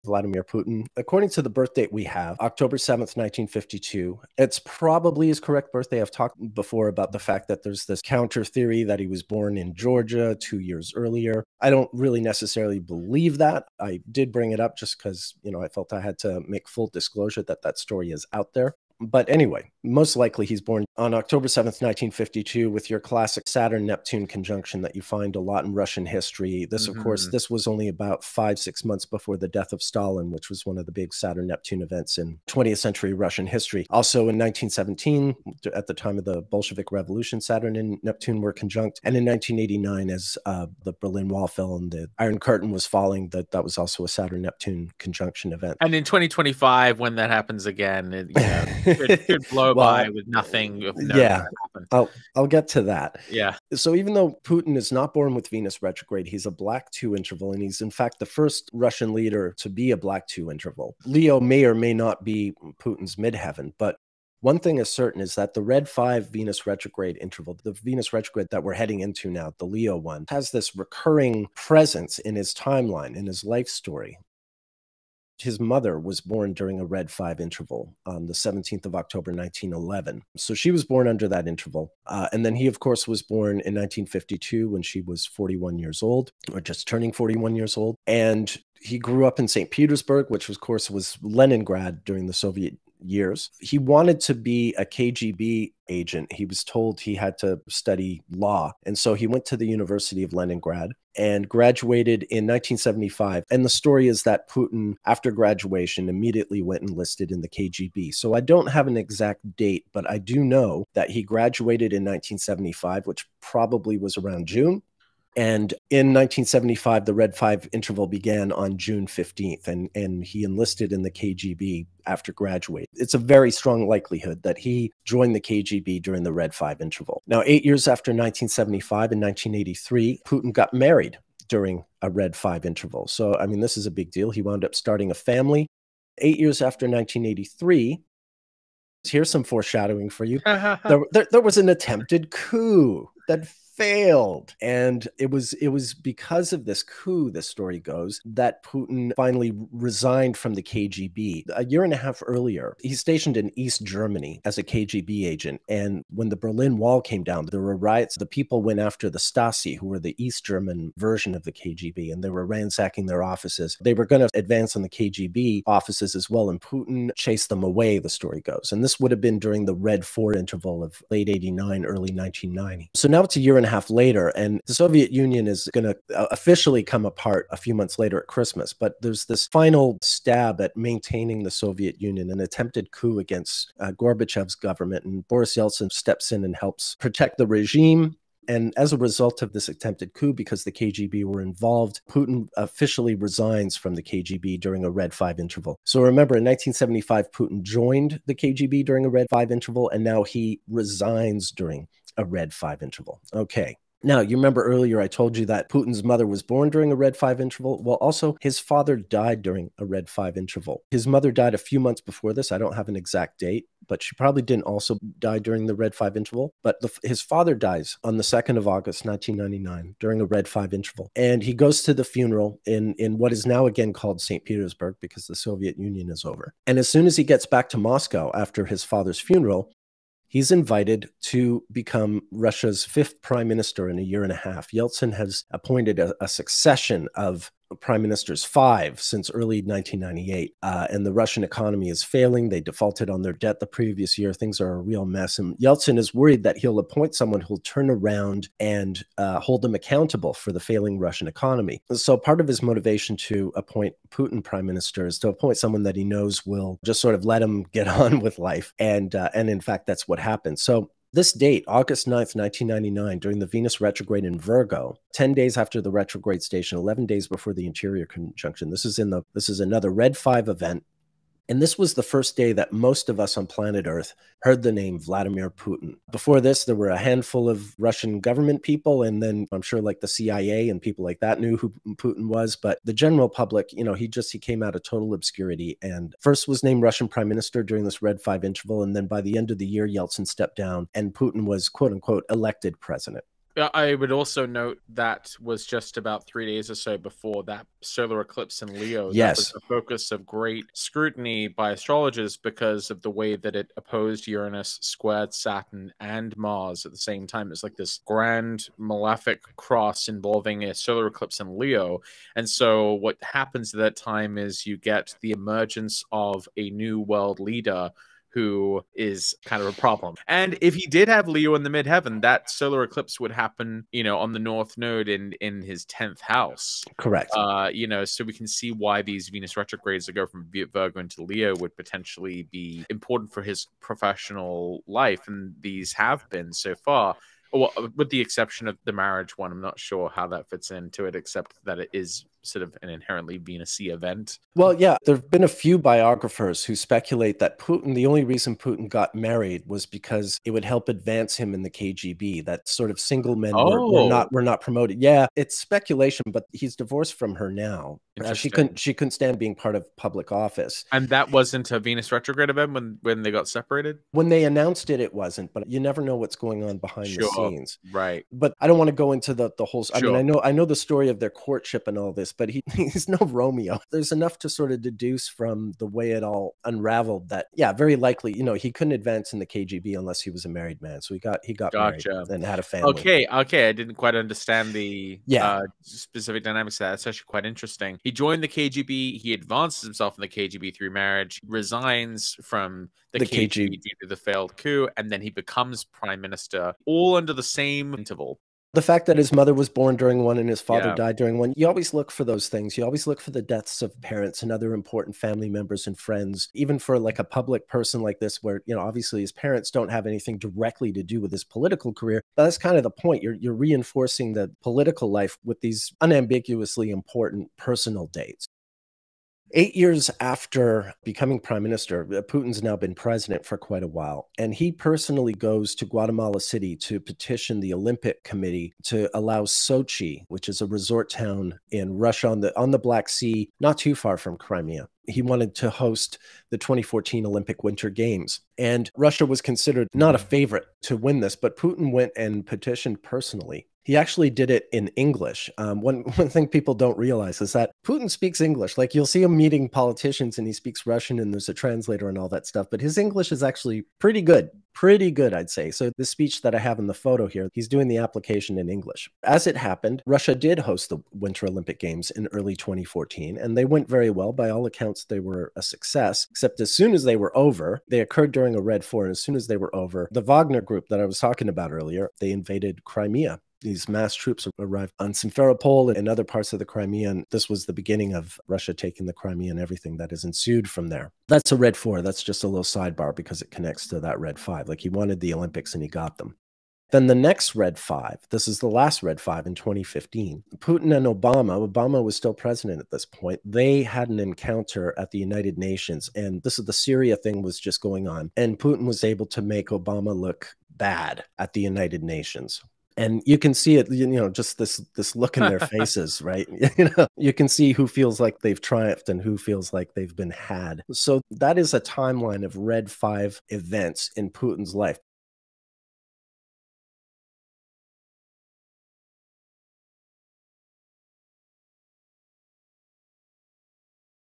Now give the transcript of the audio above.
Vladimir Putin. According to the birth date we have, October 7th, 1952, it's probably his correct birthday. I've talked before about the fact that there's this counter theory that he was born in Georgia 2 years earlier. I don't really necessarily believe that. I did bring it up just because, I felt I had to make full disclosure that that story is out there. But anyway, most likely he's born on October 7th, 1952, with your classic Saturn-Neptune conjunction that you find a lot in Russian history. This, of course, this was only about 5-6 months before the death of Stalin, which was one of the big Saturn-Neptune events in 20th century Russian history. Also in 1917, at the time of the Bolshevik Revolution, Saturn and Neptune were conjunct. And in 1989, as the Berlin Wall fell and the Iron Curtain was falling, that was also a Saturn-Neptune conjunction event. And in 2025, when that happens again, it could blow by with nothing of note. Yeah, I'll get to that. Yeah. So even though Putin is not born with Venus retrograde, he's a black 2 interval, and he's in fact the first Russian leader to be a black 2 interval. Leo may or may not be Putin's midheaven, but one thing is certain is that the red 5 Venus retrograde interval, the Venus retrograde that we're heading into now, the Leo one, has this recurring presence in his timeline, in his life story. His mother was born during a red 5 interval on the 17th of October, 1911. So she was born under that interval. And then he, of course, was born in 1952 when she was 41 years old, or just turning 41 years old. And he grew up in St. Petersburg, which, of course, was Leningrad during the Soviet years. He wanted to be a KGB agent. He was told he had to study law. And so he went to the University of Leningrad and graduated in 1975. And the story is that Putin, after graduation, immediately went and enlisted in the KGB. So I don't have an exact date, but I do know that he graduated in 1975, which probably was around June. And in 1975, the Red 5 interval began on June 15th, and he enlisted in the KGB after graduating. It's a very strong likelihood that he joined the KGB during the Red 5 interval. Now, 8 years after 1975, in 1983, Putin got married during a Red 5 interval. So, I mean, this is a big deal. He wound up starting a family. 8 years after 1983, here's some foreshadowing for you. There was an attempted coup that failed. And it was because of this coup, the story goes, that Putin finally resigned from the KGB. A year and a half earlier, he's stationed in East Germany as a KGB agent. And when the Berlin Wall came down, there were riots. The people went after the Stasi, who were the East German version of the KGB, and they were ransacking their offices. They were going to advance on the KGB offices as well, and Putin chased them away, the story goes. And this would have been during the Red 4 interval of late 89, early 1990. So now it's a year and a half later, and the Soviet Union is going to officially come apart a few months later at Christmas. But there's this final stab at maintaining the Soviet Union, an attempted coup against Gorbachev's government, and Boris Yeltsin steps in and helps protect the regime. And as a result of this attempted coup, because the KGB were involved, Putin officially resigns from the KGB during a Red 5 interval. So remember, in 1975, Putin joined the KGB during a Red 5 interval, and now he resigns during a Red 5 interval. Okay. Now, you remember earlier I told you that Putin's mother was born during a Red 5 interval? Well, also, his father died during a Red 5 interval. His mother died a few months before this. I don't have an exact date, but she probably didn't also die during the Red 5 interval. But his father dies on the 2nd of August, 1999, during a Red 5 interval. And he goes to the funeral in what is now again called St. Petersburg, because the Soviet Union is over. And as soon as he gets back to Moscow after his father's funeral, he's invited to become Russia's 5th prime minister in a year and a half. Yeltsin has appointed a succession of prime ministers, 5 since early 1998. And the Russian economy is failing. They defaulted on their debt the previous year. Things are a real mess. And Yeltsin is worried that he'll appoint someone who'll turn around and hold them accountable for the failing Russian economy. So part of his motivation to appoint Putin prime minister is to appoint someone that he knows will just sort of let him get on with life. And in fact, that's what happened. So this date, August 9th, 1999, during the Venus retrograde in Virgo, 10 days after the retrograde station, 11 days before the interior conjunction. This is another Red 5 event. And this was the first day that most of us on planet Earth heard the name Vladimir Putin. Before this, there were a handful of Russian government people, and then I'm sure like the CIA and people like that knew who Putin was. But the general public, he came out of total obscurity, and first was named Russian prime minister during this Red 5 interval. And then by the end of the year, Yeltsin stepped down and Putin was, quote unquote, elected president. I would also note that was just about 3 days or so before that solar eclipse in Leo. That was Yes. the focus of great scrutiny by astrologers because of the way that it opposed Uranus, squared Saturn, and Mars at the same time. It's like this grand malefic cross involving a solar eclipse in Leo. And so what happens at that time is you get the emergence of a new world leader who is kind of a problem. And if he did have Leo in the midheaven, that solar eclipse would happen, on the North Node in his 10th house. Correct. So we can see why these Venus retrogrades that go from Virgo into Leo would potentially be important for his professional life, and these have been so far. Well, with the exception of the marriage one, I'm not sure how that fits into it, except that it is sort of an inherently Venus-y event. Well, yeah, there have been a few biographers who speculate that Putin, the only reason Putin got married was because it would help advance him in the KGB, that sort of single men were not promoted. Yeah, it's speculation, but he's divorced from her now. She couldn't stand being part of public office. And that wasn't a Venus retrograde event when they got separated? When they announced it, it wasn't, but you never know what's going on behind the scenes. Right. But I don't want to go into the whole, I mean, I know the story of their courtship and all this, but he's no Romeo. There's enough to sort of deduce from the way it all unraveled that, yeah, very likely, he couldn't advance in the KGB unless he was a married man. So he got married and had a family. Okay. I didn't quite understand the specific dynamics of that. That's actually quite interesting. He joined the KGB. He advances himself in the KGB through marriage, resigns from the KGB due to the failed coup, and then he becomes prime minister, all under the same interval. The fact that his mother was born during one and his father died during one, you always look for those things. You always look for the deaths of parents and other important family members and friends, even for like a public person like this, where, obviously his parents don't have anything directly to do with his political career. But that's kind of the point. You're reinforcing the political life with these unambiguously important personal dates. 8 years after becoming prime minister, Putin's now been president for quite a while, and he personally goes to Guatemala City to petition the Olympic Committee to allow Sochi, which is a resort town in Russia on the Black Sea, not too far from Crimea. He wanted to host the 2014 Olympic Winter Games, and Russia was considered not a favorite to win this, but Putin went and petitioned personally. He actually did it in English. One thing people don't realize is that Putin speaks English. Like, you'll see him meeting politicians and he speaks Russian and there's a translator and all that stuff, but his English is actually pretty good, I'd say. So the speech that I have in the photo here, he's doing the application in English. As it happened, Russia did host the Winter Olympic Games in early 2014, and they went very well. By all accounts, they were a success, except as soon as they were over, they occurred during a Red 4, and as soon as they were over, the Wagner group that I was talking about earlier, they invaded Crimea. These mass troops arrived on Simferopol and other parts of the Crimea, and this was the beginning of Russia taking the Crimea and everything that has ensued from there. That's a Red 4. That's just a little sidebar because it connects to that Red 5. Like, he wanted the Olympics and he got them. Then the next Red 5, this is the last Red 5 in 2015. Putin and Obama was still president at this point. They had an encounter at the United Nations, and this is the Syria thing was just going on. And Putin was able to make Obama look bad at the United Nations. And you can see it, just this look in their faces, right? You can see who feels like they've triumphed and who feels like they've been had. So that is a timeline of Red 5 events in Putin's life.